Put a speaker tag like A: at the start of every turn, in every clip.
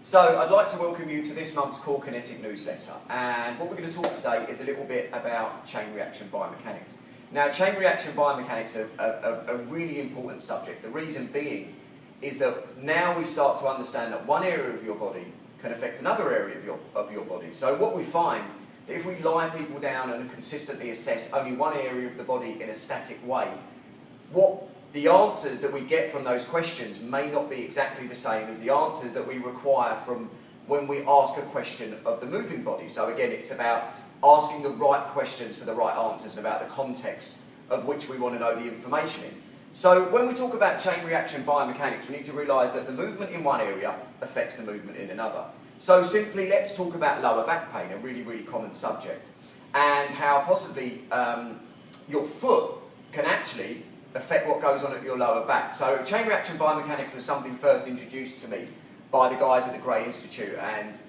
A: So I'd like to welcome you to this month's Cor-Kinetic newsletter, and what we're going to talk today is a little bit about chain reaction biomechanics. Now, chain reaction biomechanics are a really important subject. The reason being is that now we start to understand that one area of your body can affect another area of your body. So what we find that if we lie people down and consistently assess only one area of the body in a static way, what the answers that we get from those questions may not be exactly the same as the answers that we require from when we ask a question of the moving body. So again, it's about asking the right questions for the right answers and about the context of which we want to know the information in. So when we talk about chain reaction biomechanics, we need to realise that the movement in one area affects the movement in another. So simply, let's talk about lower back pain, a really, really common subject, and how possibly your foot can actually affect what goes on at your lower back. So chain reaction biomechanics was something first introduced to me by the guys at the Gray Institute, and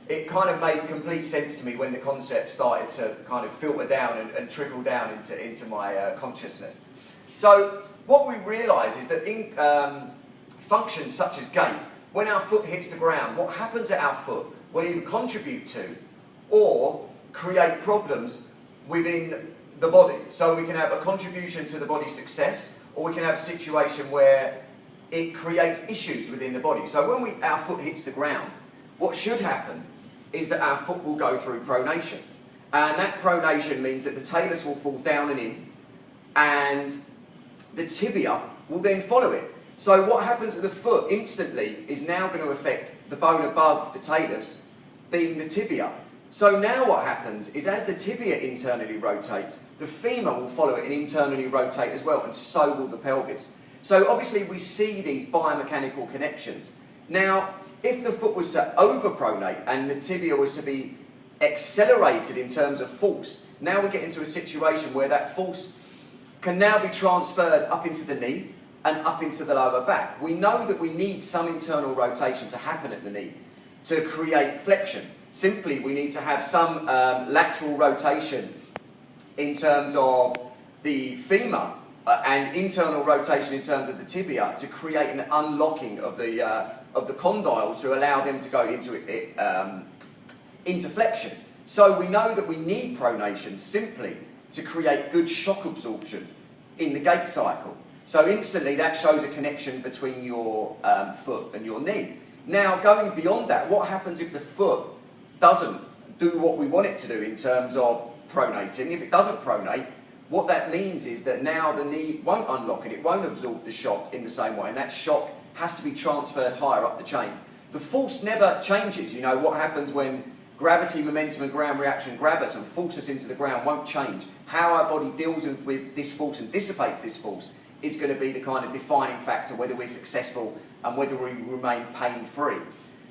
A: it kind of made complete sense to me when the concept started to kind of filter down and trickle down into my consciousness. So what we realise is that in functions such as gait, when our foot hits the ground, what happens at our foot will either contribute to or create problems within the body. So we can have a contribution to the body's success, or we can have a situation where it creates issues within the body. So when our foot hits the ground, what should happen is that our foot will go through pronation. And that pronation means that the talus will fall down and in, and the tibia will then follow it. So what happens at the foot instantly is now going to affect the bone above the talus, being the tibia. So now what happens is as the tibia internally rotates, the femur will follow it and internally rotate as well, and so will the pelvis. So obviously we see these biomechanical connections. Now, if the foot was to overpronate and the tibia was to be accelerated in terms of force, now we get into a situation where that force can now be transferred up into the knee and up into the lower back. We know that we need some internal rotation to happen at the knee to create flexion. Simply, we need to have some lateral rotation in terms of the femur and internal rotation in terms of the tibia to create an unlocking of the condyles to allow them to go into flexion. So we know that we need pronation simply to create good shock absorption in the gait cycle. So instantly that shows a connection between your foot and your knee. Now, going beyond that, what happens if the foot doesn't do what we want it to do in terms of pronating? If it doesn't pronate, what that means is that now the knee won't unlock and it won't absorb the shock in the same way, and that shock has to be transferred higher up the chain. The force never changes. You know, what happens when gravity, momentum and ground reaction grab us and force us into the ground won't change. How our body deals with this force and dissipates this force is going to be the kind of defining factor whether we're successful and whether we remain pain-free.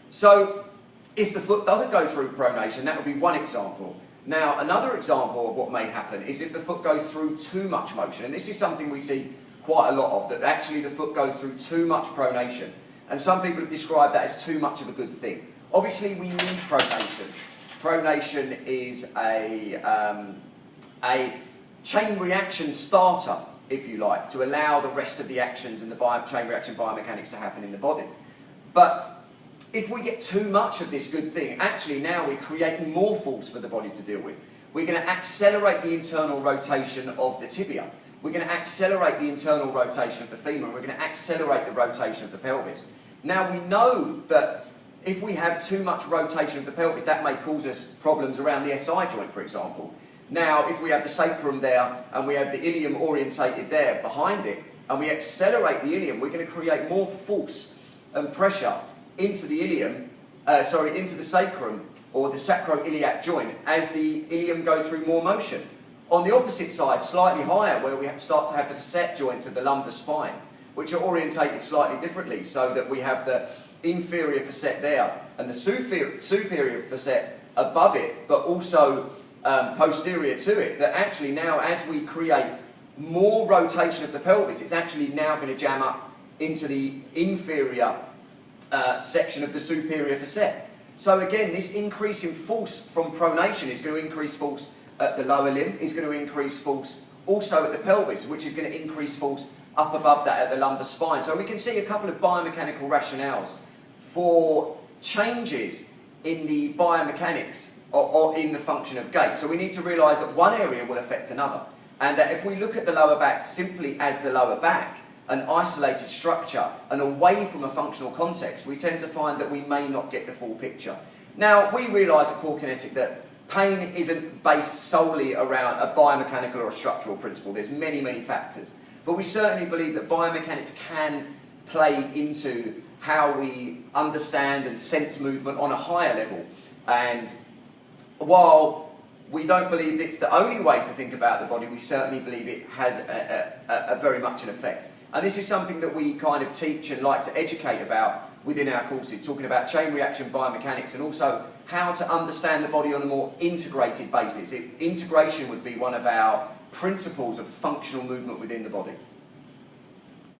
A: So if the foot doesn't go through pronation, that would be one example. Now, another example of what may happen is if the foot goes through too much motion, and this is something we see quite a lot of, that actually the foot goes through too much pronation, and some people have described that as too much of a good thing. Obviously, we need pronation. Pronation is a chain reaction starter, if you like, to allow the rest of the actions and the chain reaction biomechanics to happen in the body. But if we get too much of this good thing, actually now we're creating more force for the body to deal with. We're going to accelerate the internal rotation of the tibia. We're going to accelerate the internal rotation of the femur. We're going to accelerate the rotation of the pelvis. Now we know that if we have too much rotation of the pelvis, that may cause us problems around the SI joint, for example. Now, if we have the sacrum there and we have the ilium orientated there behind it, and we accelerate the ilium, we're going to create more force and pressure into the ilium, into the sacrum or the sacroiliac joint as the ilium go through more motion. On the opposite side, slightly higher, where we start to have the facet joints of the lumbar spine, which are orientated slightly differently, so that we have the inferior facet there and the superior facet above it, but also posterior to it, that actually now as we create more rotation of the pelvis, it's actually now going to jam up into the inferior section of the superior facet. So again, this increase in force from pronation is going to increase force at the lower limb, is going to increase force also at the pelvis, which is going to increase force up above that at the lumbar spine. So we can see a couple of biomechanical rationales for changes in the biomechanics or in the function of gait. So we need to realise that one area will affect another, and that if we look at the lower back simply as the lower back, an isolated structure and away from a functional context, we tend to find that we may not get the full picture. Now, we realise at Cor-Kinetic that pain isn't based solely around a biomechanical or a structural principle. There's many, many factors. But we certainly believe that biomechanics can play into how we understand and sense movement on a higher level. And while we don't believe it's the only way to think about the body, we certainly believe it has a very much an effect. And this is something that we kind of teach and like to educate about within our courses, talking about chain reaction biomechanics and also how to understand the body on a more integrated basis. Integration would be one of our principles of functional movement within the body.